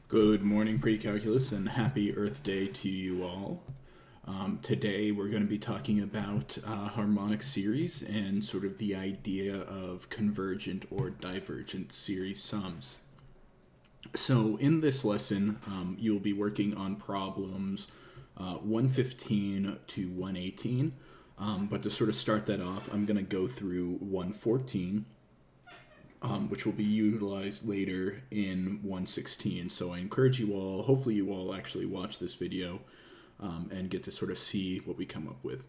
Good morning, Precalculus, and happy Earth Day to you all. Today we're going to be talking about harmonic series and sort of the idea of convergent or divergent series sums. So in this lesson, you'll be working on problems 115 to 118. But to sort of start that off, I'm going to go through 114, which will be utilized later in 116. So I encourage you all, hopefully you all actually watch this video and get to sort of see what we come up with.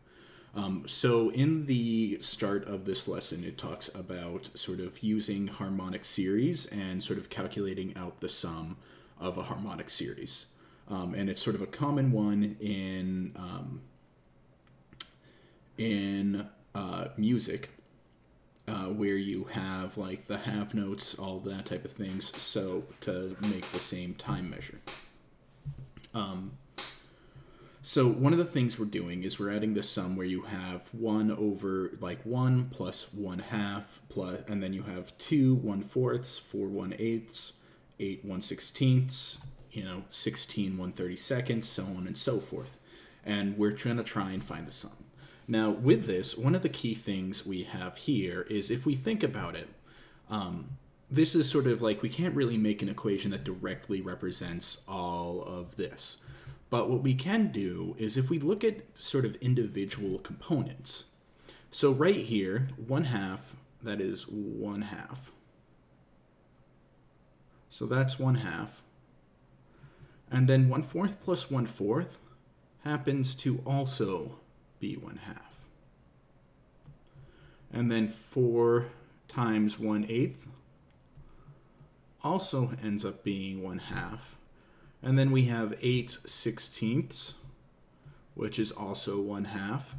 So in the start of this lesson, it talks about sort of using harmonic series and sort of calculating out the sum of a harmonic series. And it's sort of a common one in music. Where you have like the half notes, all that type of things, so to make the same time measure. So one of the things we're doing is we're adding the sum where you have 1 over like 1 plus 1/2 plus, and then you have 2 1/4, 4 1/8, 8 1/16, 16 1/32, so on and so forth. And we're trying to find the sum. Now, with this, one of the key things we have here is if we think about it, this is sort of like we can't really make an equation that directly represents all of this. But what we can do is if we look at sort of individual components. So right here, 1/2, that is 1/2. So that's 1/2. And then 1/4 plus 1/4 happens to also be 1/2. And then 4 times 1/8 also ends up being 1/2. And then we have 8/16, which is also 1/2.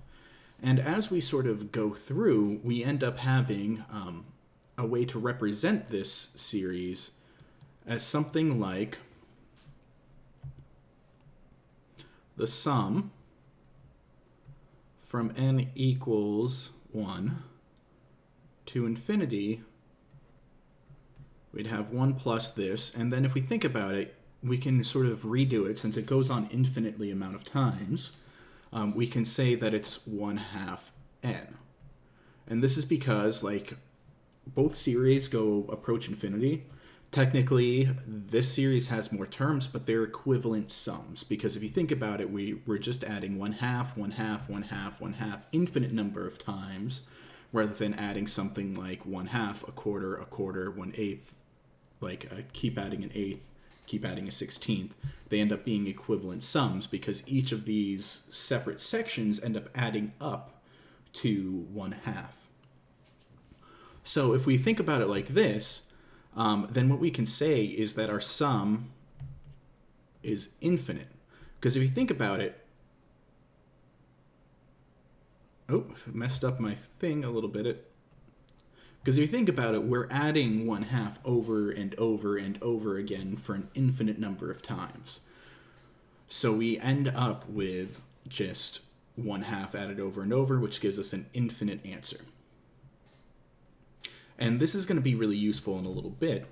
And as we sort of go through, we end up having a way to represent this series as something like the sum from n equals 1 to infinity. We'd have 1 plus this, and then if we think about it, we can sort of redo it since it goes on infinitely amount of times. We can say that it's 1/2 n. And this is because like both series approach infinity. Technically, this series has more terms, but they're equivalent sums. Because if you think about it, we're just adding 1/2, 1/2, 1/2, 1/2, infinite number of times, rather than adding something like 1/2, a quarter, 1/8, like keep adding an eighth, keep adding a 16th. They end up being equivalent sums because each of these separate sections end up adding up to 1/2. So if we think about it like this, then what we can say is that our sum is infinite. Because if you think about it, messed up my thing a little bit. Because if you think about it, we're adding 1/2 over and over and over again for an infinite number of times. So we end up with just 1/2 added over and over, which gives us an infinite answer. And this is going to be really useful in a little bit,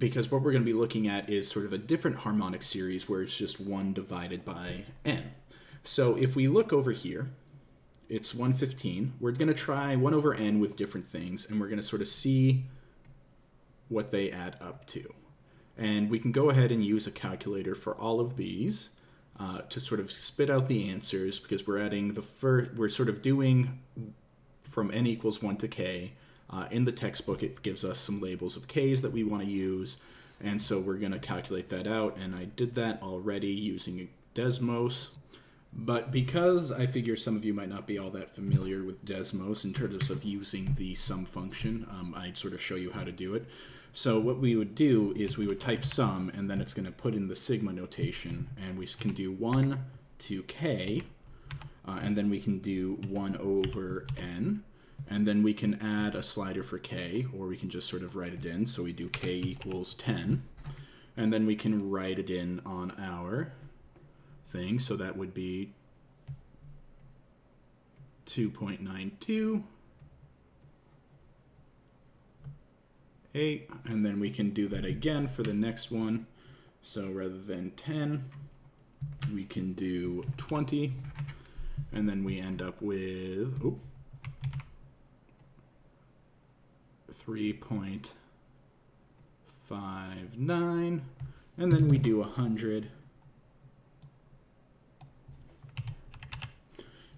because what we're going to be looking at is sort of a different harmonic series where it's just 1 divided by n. So if we look over here, it's 115. We're going to try 1 over n with different things, and we're going to sort of see what they add up to. And we can go ahead and use a calculator for all of these to sort of spit out the answers, because we're adding we're sort of doing from n equals 1 to k. In the textbook, it gives us some labels of k's that we want to use, and so we're going to calculate that out, and I did that already using Desmos. But because I figure some of you might not be all that familiar with Desmos in terms of using the sum function, I'd sort of show you how to do it. So what we would do is we would type sum, and then it's going to put in the sigma notation, and we can do 1 to k, and then we can do 1 over n. And then we can add a slider for k, or we can just sort of write it in. So we do k equals 10. And then we can write it in on our thing. So that would be 2.92 8, and then we can do that again for the next one. So rather than 10, we can do 20, and then we end up with 3.59, and then we do 100,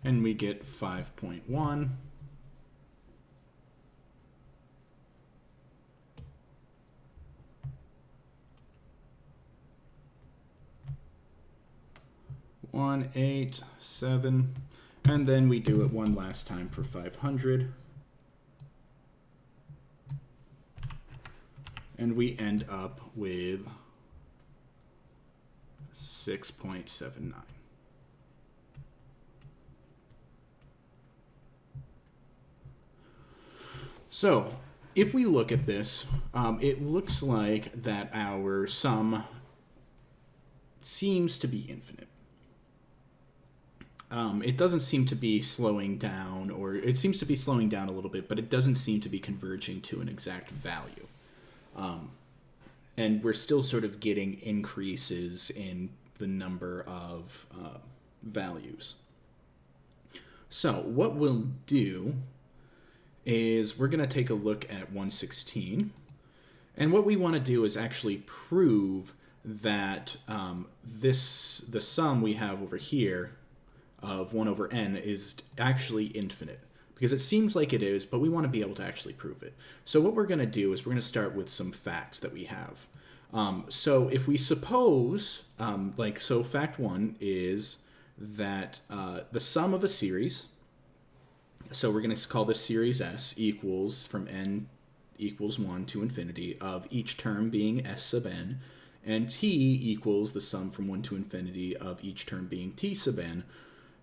and we get 5.1. One, 8, 7, and then we do it one last time for 500, and we end up with 6.79. So if we look at this, it looks like that our sum seems to be infinite. It doesn't seem to be slowing down, or it seems to be slowing down a little bit, but it doesn't seem to be converging to an exact value. And we're still sort of getting increases in the number of values. So what we'll do is we're going to take a look at 116. And what we want to do is actually prove that the sum we have over here of 1 over n is actually infinite. Because it seems like it is, but we want to be able to actually prove it. So what we're going to do is we're going to start with some facts that we have. So if we suppose, so fact 1 is that the sum of a series, so we're going to call this series S, equals from n equals 1 to infinity of each term being S sub n, and t equals the sum from 1 to infinity of each term being t sub n,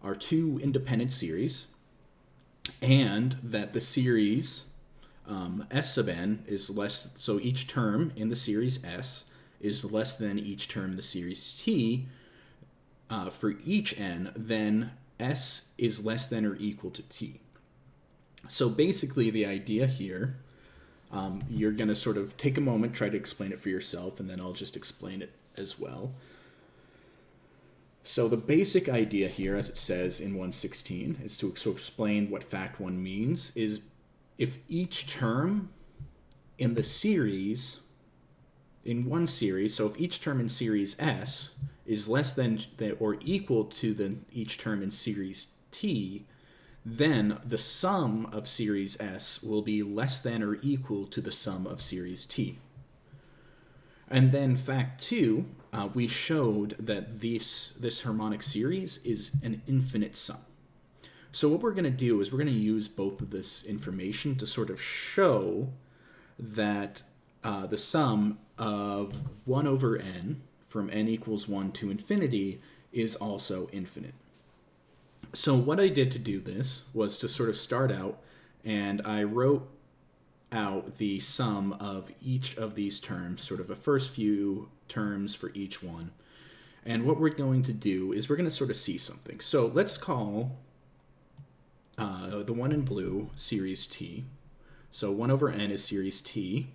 are two independent series, and that the series S sub n is less, so each term in the series S is less than each term in the series T for each n, then S is less than or equal to T. So basically the idea here, you're going to sort of take a moment, try to explain it for yourself, and then I'll just explain it as well. So the basic idea here, as it says in 116, is to explain what fact 1 means, is if each term in the series, in one series, so if each term in series S is less than or equal to each term in series T, then the sum of series S will be less than or equal to the sum of series T. And then fact 2, we showed that this harmonic series is an infinite sum. So what we're going to do is we're going to use both of this information to sort of show that the sum of 1 over n from n equals 1 to infinity is also infinite. So what I did to do this was to sort of start out, and I wrote out the sum of each of these terms, sort of a first few terms for each one. And what we're going to do is we're going to sort of see something. So let's call the one in blue series T. So 1 over n is series T.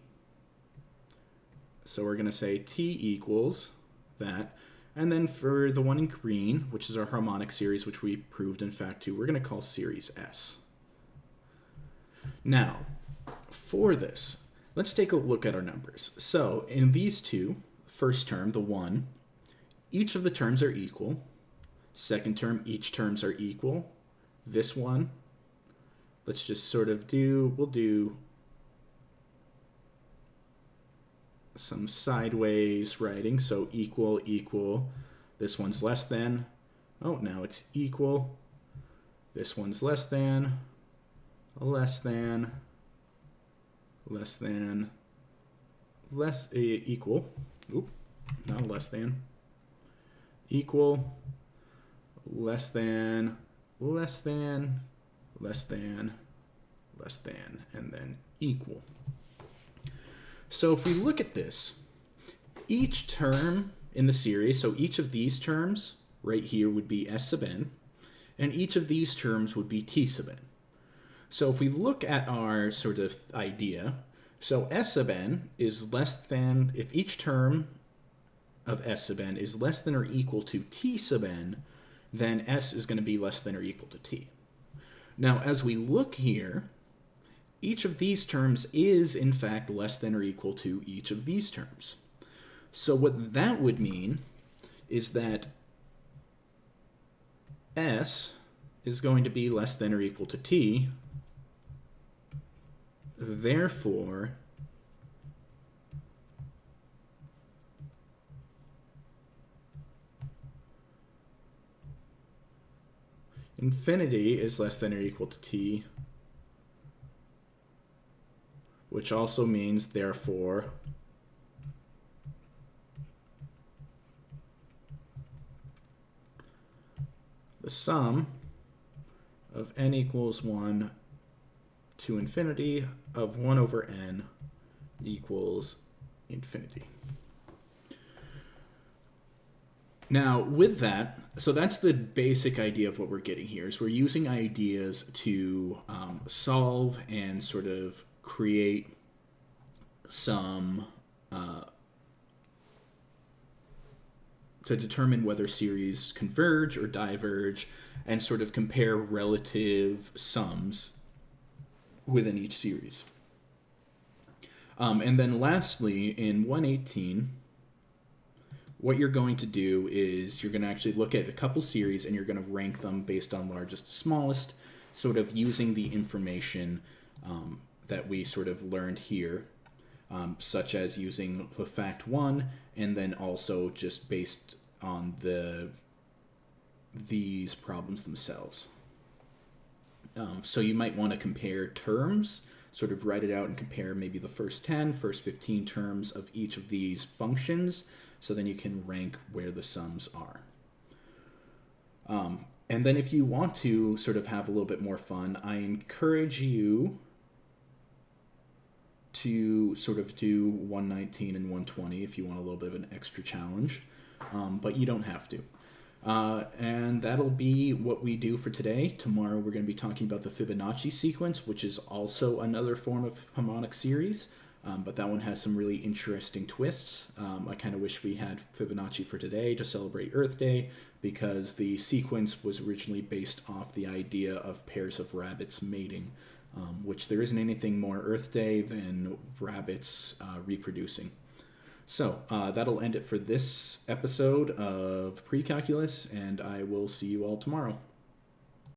So we're going to say T equals that. And then for the one in green, which is our harmonic series, which we proved in fact 2, we're going to call series S. Now, for this, let's take a look at our numbers. So in these two, first term, the 1, each of the terms are equal. Second term, each terms are equal. This one, let's just sort of we'll do some sideways writing. So equal, equal. This one's less than. Oh, now it's equal. This one's less than, less than, less than, equal. Oop, not less than. Equal, less than, less than, less than, less than, and then equal. So if we look at this, each term in the series, so each of these terms right here would be S sub n, and each of these terms would be T sub n. So if we look at our sort of idea, so S sub n is less than, if each term of S sub n is less than or equal to T sub n, then S is going to be less than or equal to T. Now, as we look here, each of these terms is, in fact, less than or equal to each of these terms. So what that would mean is that S is going to be less than or equal to T. Therefore, infinity is less than or equal to T, which also means, therefore, the sum of n equals 1 to infinity of 1 over n equals infinity. Now, with that, so that's the basic idea of what we're getting here, is we're using ideas to solve and sort of create some, to determine whether series converge or diverge, and sort of compare relative sums within each series. And then lastly, in 118, what you're going to do is you're going to actually look at a couple series and you're going to rank them based on largest to smallest, sort of using the information that we sort of learned here, such as using the fact 1, and then also just based on these problems themselves. So you might want to compare terms, sort of write it out and compare maybe the first 10, first 15 terms of each of these functions, so then you can rank where the sums are. And then if you want to sort of have a little bit more fun, I encourage you to sort of do 119 and 120 if you want a little bit of an extra challenge, but you don't have to. And that'll be what we do for today. Tomorrow we're going to be talking about the Fibonacci sequence, which is also another form of harmonic series, but that one has some really interesting twists. I kind of wish we had Fibonacci for today to celebrate Earth Day, because the sequence was originally based off the idea of pairs of rabbits mating, which there isn't anything more Earth Day than rabbits reproducing. So that'll end it for this episode of Precalculus, and I will see you all tomorrow.